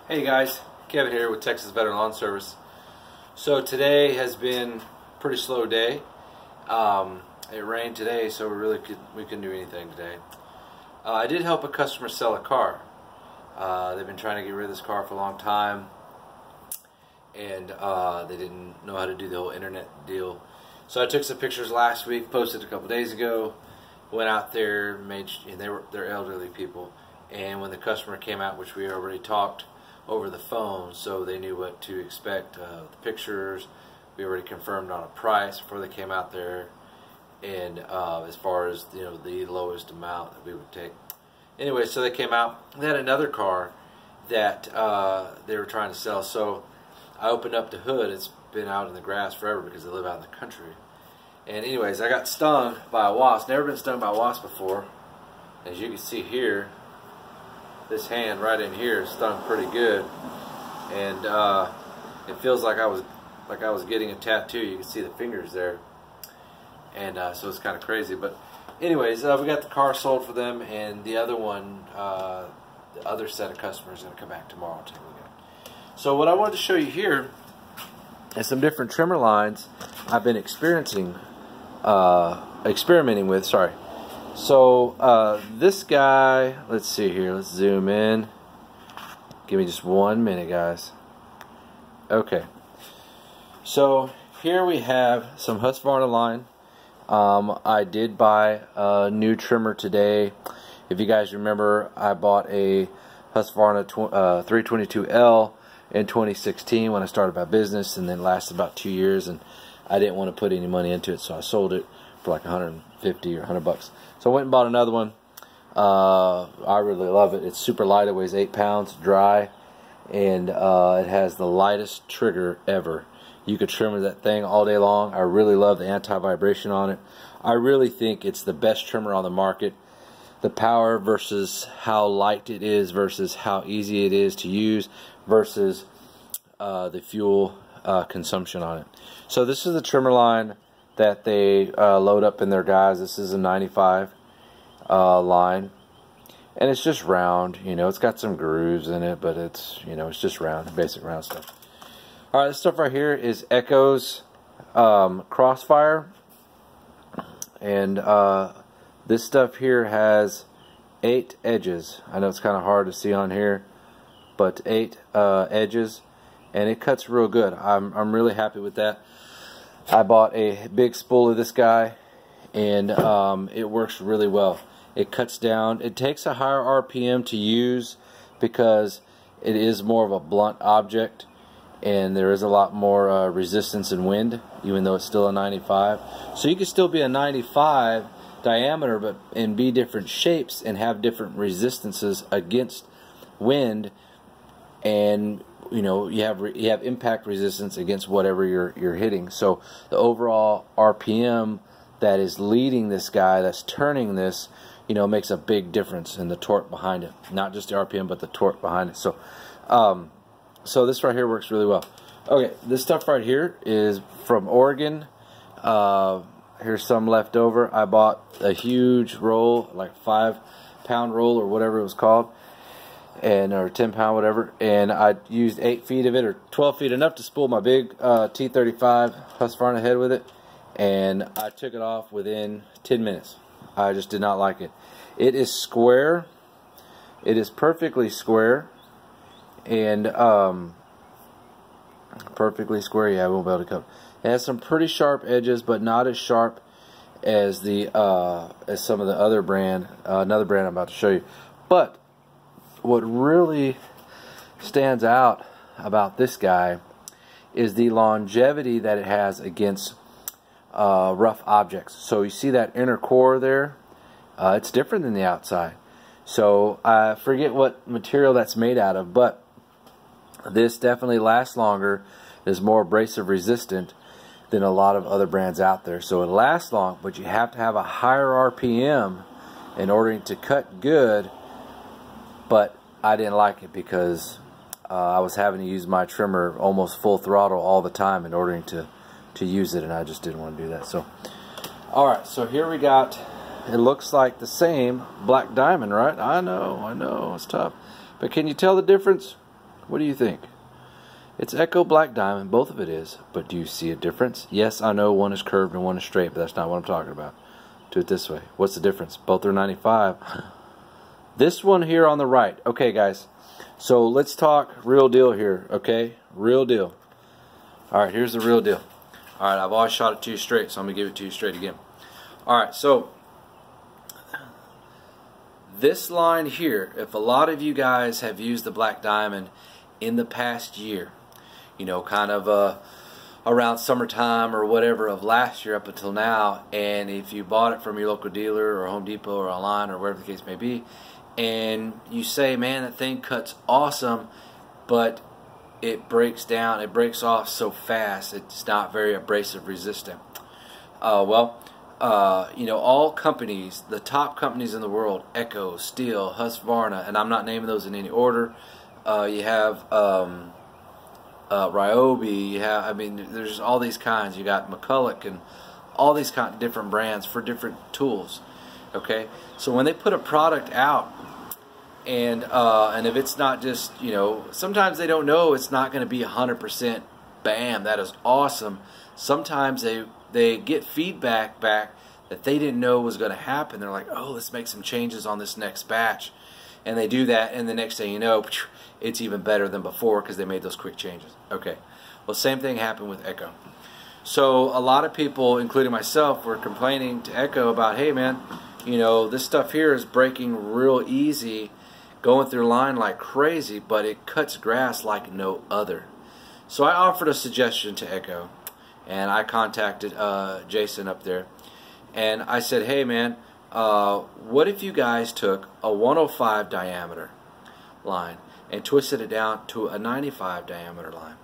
Hey guys, Kevin here with Texas Veteran Lawn Service. So today has been a pretty slow day. It rained today, so we couldn't do anything today. I did help a customer sell a car. They've been trying to get rid of this car for a long time, and they didn't know how to do the whole internet deal. So I took some pictures last week, posted a couple days ago. Went out there, they're elderly people, and when the customer came out, which we already talked over the phone, so they knew what to expect. The pictures, we already confirmed on a price before they came out there, and as far as the lowest amount that we would take. Anyway, so they came out. They had another car that they were trying to sell. So I opened up the hood. It's been out in the grass forever because they live out in the country. And anyways, I got stung by a wasp. Never been stung by a wasp before. As you can see here, this hand right in here is stung pretty good, and it feels like I was getting a tattoo. You can see the fingers there, and so it's kind of crazy. But anyways, we got the car sold for them, and the other one, the other set of customers, are going to come back tomorrow and take a look at it. So what I wanted to show you here is some different trimmer lines I've been experimenting with. Sorry. So this guy, let's see here, let's zoom in. Give me just 1 minute, guys. Okay. So here we have some Husqvarna line. I did buy a new trimmer today. If you guys remember, I bought a Husqvarna 322L in 2016 when I started my business, and then lasted about 2 years, and I didn't want to put any money into it, so I sold it for like 150 or 100 bucks. So I went and bought another one. I really love it. It's super light. It weighs 8 pounds, dry, and it has the lightest trigger ever. You could trim that thing all day long. I really love the anti-vibration on it. I really think it's the best trimmer on the market. The power versus how light it is versus how easy it is to use versus the fuel consumption on it. So this is the trimmer line that they load up in their guys. This is a 95 line, and it's just round. It's got some grooves in it, but it's it's just round, basic round stuff. All right, this stuff right here is Echo's Crossfire, and this stuff here has 8 edges. I know it's kind of hard to see on here, but 8 edges, and it cuts real good. I'm really happy with that. I bought a big spool of this guy, and it works really well. It cuts down. It takes a higher RPM to use because it is more of a blunt object, and there is a lot more resistance in wind, even though it's still a 95. So you can still be a 95 diameter, and be different shapes and have different resistances against wind, and you have impact resistance against whatever you're hitting. So the overall RPM that is leading this guy, that's turning this, makes a big difference in the torque behind it. Not just the RPM, but the torque behind it. So so this right here works really well. Okay, this stuff right here is from Oregon. Here's some left over. I bought a huge roll, like 5-pound roll or whatever it was called, or 10-pound, whatever, and I used 8 feet of it, or 12 feet, enough to spool my big T35 Husqvarna head with it, and I took it off within 10 minutes. I just did not like it. It is square. It is perfectly square, and perfectly square. Yeah, I won't be able to cut. It has some pretty sharp edges, but not as sharp as as some of the other brand, another brand I'm about to show you. But what really stands out about this guy is the longevity that it has against rough objects. So you see that inner core there? It's different than the outside. So I forget what material that's made out of, but this definitely lasts longer, is more abrasive resistant than a lot of other brands out there. So it lasts long, but you have to have a higher RPM in order to cut good. But I didn't like it because I was having to use my trimmer almost full throttle all the time in order to use it, and I just didn't want to do that. So alright, so here we got, it looks like the same black diamond, right? I know, it's tough. But can you tell the difference? What do you think? It's Echo Black Diamond, both of it is, but do you see a difference? Yes, I know one is curved and one is straight, but that's not what I'm talking about. Do it this way. What's the difference? Both are 95. This one here on the right. Okay, guys, so let's talk real deal here, okay? Real deal. Alright, here's the real deal. Alright, I've always shot it to you straight, so I'm going to give it to you straight again. Alright, so this line here, if a lot of you guys have used the Black Diamond in the past year, you know, kind of around summertime or whatever of last year up until now, and if you bought it from your local dealer or Home Depot or online or wherever the case may be, and you say, man, that thing cuts awesome, but it breaks down, it breaks off so fast, it's not very abrasive resistant. You know, all companies, the top companies in the world, Echo, Steel, Husqvarna, and I'm not naming those in any order. You have RYOBI, you have, I mean, there's all these kinds. You got McCulloch and all these kind of different brands for different tools. Okay, so when they put a product out, and if it's not just, you know, sometimes they don't know it's not going to be 100% bam, that is awesome. Sometimes they get feedback back that they didn't know was going to happen. They're like, oh, let's make some changes on this next batch. And they do that, and the next thing you know, it's even better than before because they made those quick changes. Okay, well, same thing happened with Echo. So a lot of people, including myself, were complaining to Echo about, hey man, you know, this stuff here is breaking real easy, going through line like crazy, but it cuts grass like no other. So I offered a suggestion to Echo, and I contacted Jason up there, and I said, hey man, what if you guys took a 105 diameter line and twisted it down to a 95 diameter line?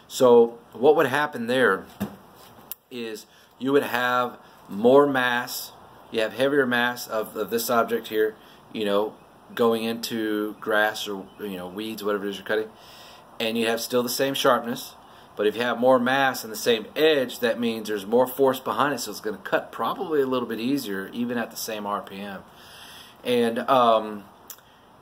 So what would happen there is you would have more mass, you have heavier mass of this object here, you know, going into grass or, you know, weeds, whatever it is you're cutting, and you have still the same sharpness. But if you have more mass and the same edge, that means there's more force behind it, so it's going to cut probably a little bit easier, even at the same RPM. And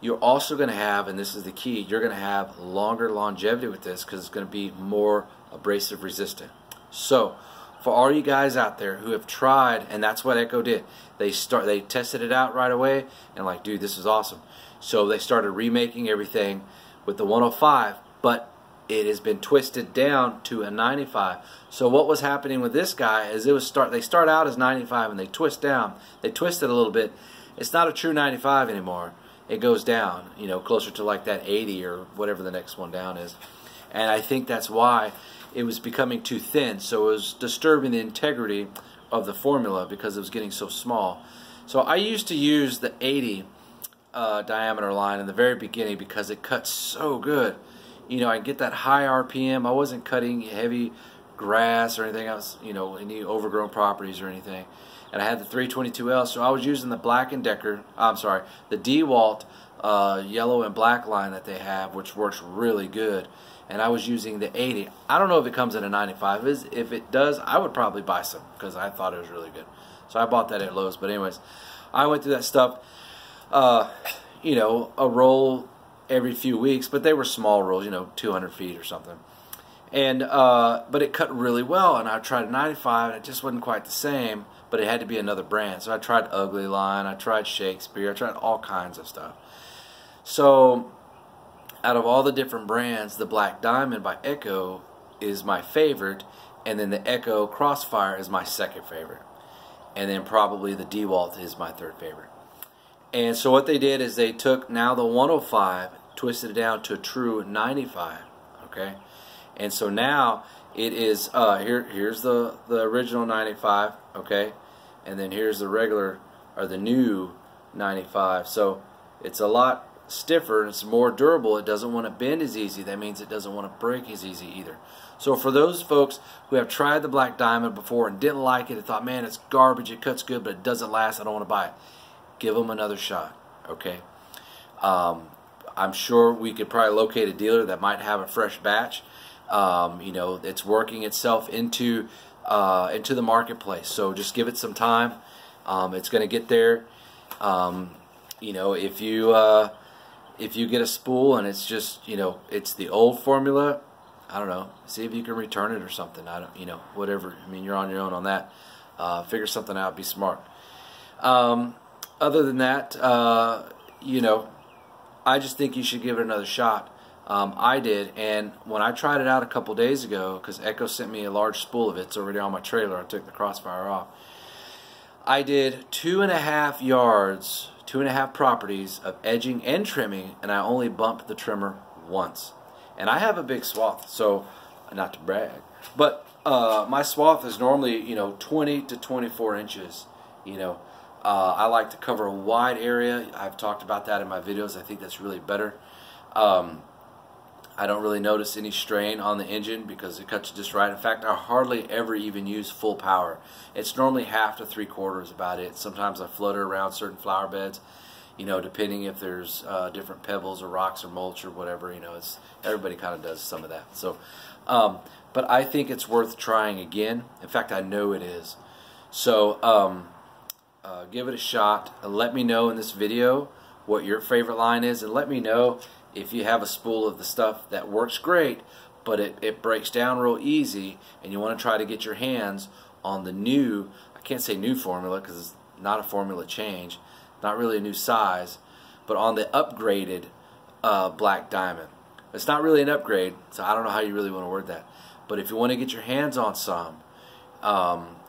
you're also going to have, and this is the key, you're going to have longer longevity with this because it's going to be more abrasive resistant. So, for all you guys out there who have tried, and that's what Echo did, they tested it out right away, and like, dude, this is awesome. So they started remaking everything with the 105, but it has been twisted down to a 95. So what was happening with this guy is they start out as 95 and they twist down. They twist it a little bit. It's not a true 95 anymore. It goes down, you know, closer to like that 80 or whatever the next one down is. And I think that's why it was becoming too thin. So it was disturbing the integrity of the formula because it was getting so small. So I used to use the 80 diameter line in the very beginning because it cuts so good. You know, I get that high RPM. I wasn't cutting heavy grass or anything else, you know, any overgrown properties or anything. And I had the 322L, so I was using the Black & Decker, the DeWalt yellow and black line that they have, which works really good. And I was using the 80. I don't know if it comes in a 95. If it does, I would probably buy some because I thought it was really good. So I bought that at Lowe's. But anyways, I went through that stuff, you know, a roll every few weeks, but they were small rolls, you know, 200 feet or something. And but it cut really well, and I tried 95, and it just wasn't quite the same, but it had to be another brand. So I tried Ugly Line, I tried Shakespeare, I tried all kinds of stuff. So out of all the different brands, the Black Diamond by Echo is my favorite, and then the Echo Crossfire is my second favorite. And then probably the DeWalt is my third favorite. And so what they did is they took now the 105, twisted it down to a true 95, okay? And so now it is, here's the original 95, okay? And then here's the regular, or the new 95. So it's a lot stiffer and it's more durable. It doesn't want to bend as easy. That means it doesn't want to break as easy either. So for those folks who have tried the Black Diamond before and didn't like it and thought, man, it's garbage, it cuts good, but it doesn't last, I don't want to buy it. Give them another shot, okay? I'm sure we could probably locate a dealer that might have a fresh batch. You know, it's working itself into the marketplace. So just give it some time. It's going to get there. You know, if you if you get a spool and it's just, you know, it's the old formula, I don't know, see if you can return it or something. I don't, you know, whatever. I mean, you're on your own on that. Figure something out. Be smart. Other than that, you know, I just think you should give it another shot. I did, and when I tried it out a couple days ago, because Echo sent me a large spool of it, it's already on my trailer. I took the crossfire off. I did 2.5 yards, 2.5 properties of edging and trimming, and I only bumped the trimmer once. And I have a big swath, so not to brag, but my swath is normally, you know, 20 to 24 inches. You know, I like to cover a wide area. I've talked about that in my videos. I think that's really better. I don't really notice any strain on the engine because it cuts just right. In fact, I hardly ever even use full power. It's normally 1/2 to 3/4 about it. Sometimes I flutter around certain flower beds, you know, depending if there's different pebbles or rocks or mulch or whatever. You know, it's everybody kind of does some of that. So, but I think it's worth trying again. In fact, I know it is. So, give it a shot. Let me know in this video what your favorite line is, and let me know if you have a spool of the stuff that works great, but it breaks down real easy, and you want to try to get your hands on the new, I can't say new formula because it's not a formula change, not really a new size, but on the upgraded black diamond. It's not really an upgrade, so I don't know how you really want to word that. But if you want to get your hands on some,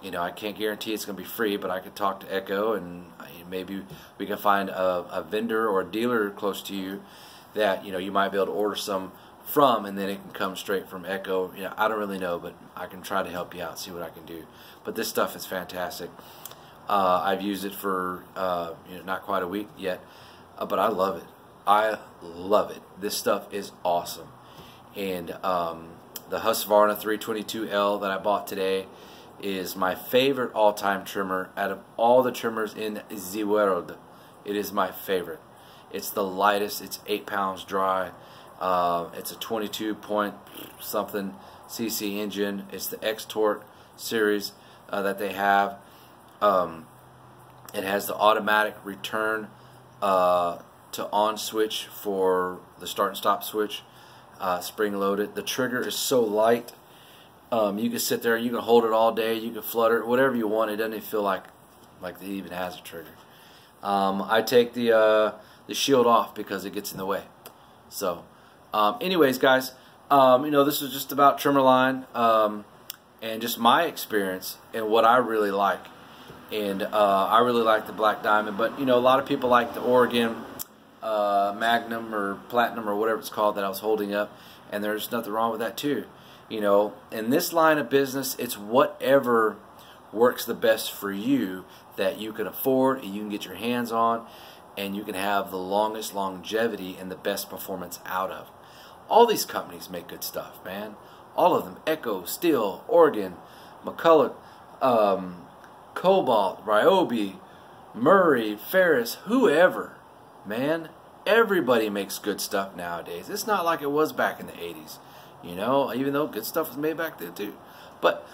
you know, I can't guarantee it's going to be free, but I could talk to Echo, and maybe we can find a vendor or a dealer close to you that, you know, you might be able to order some from, and then it can come straight from Echo. You know, I don't really know, but I can try to help you out, see what I can do. But this stuff is fantastic. I've used it for you know, not quite a week yet, but I love it. I love it. This stuff is awesome. And the Husqvarna 322L that I bought today is my favorite all-time trimmer out of all the trimmers in the world. It is my favorite. It's the lightest. It's 8 pounds dry. It's a 22 point something cc engine. It's the X-Torque series that they have. It has the automatic return to on switch for the start and stop switch, spring loaded. The trigger is so light. You can sit there and you can hold it all day. You can flutter it, whatever you want. It doesn't even feel like it even has a trigger. I take the shield off because it gets in the way. So, anyways, guys, you know, this is just about trimmer line and just my experience and what I really like. And I really like the Black Diamond, but you know, a lot of people like the Oregon Magnum or Platinum or whatever it's called that I was holding up, and there's nothing wrong with that too. You know, in this line of business, it's whatever works the best for you that you can afford and you can get your hands on, and you can have the longest longevity and the best performance out of. All these companies make good stuff, man. All of them. Echo, Steel, Oregon, McCulloch, Cobalt, RYOBI, Murray, Ferris, whoever, man. Everybody makes good stuff nowadays. It's not like it was back in the 80s, you know, even though good stuff was made back then too. But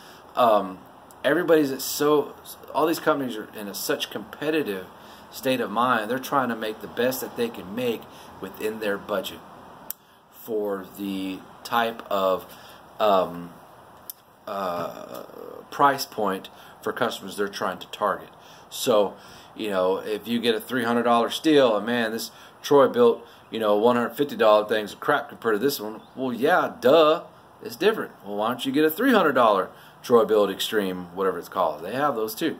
everybody's all these companies are in such competitive state of mind. They're trying to make the best that they can make within their budget for the type of price point for customers they're trying to target. So, you know, if you get a $300 steel, and man, this Troy built, you know, $150 thing's crap compared to this one. Well, yeah, duh, it's different. Well, why don't you get a $300 Troy built Extreme, whatever it's called? They have those too.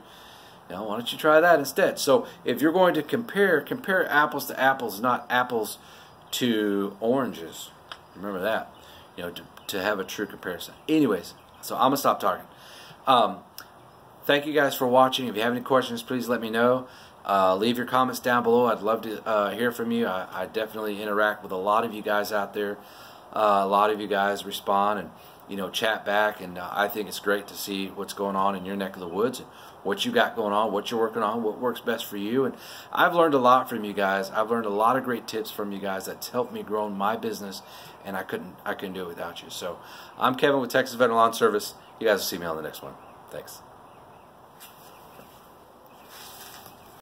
You know, why don't you try that instead? So if you're going to compare apples to apples, not apples to oranges. Remember that, you know, to have a true comparison. Anyways, so I'm gonna stop talking. Thank you guys for watching. If you have any questions, please let me know. Leave your comments down below. I'd love to hear from you. I definitely interact with a lot of you guys out there. A lot of you guys respond and, you know, chat back, and I think it's great to see what's going on in your neck of the woods, and what you got going on, what you're working on, what works best for you. And I've learned a lot from you guys. I've learned a lot of great tips from you guys that's helped me grow my business, and I couldn't do it without you. So I'm Kevin with Texas Veteran Lawn Service. You guys will see me on the next one. Thanks.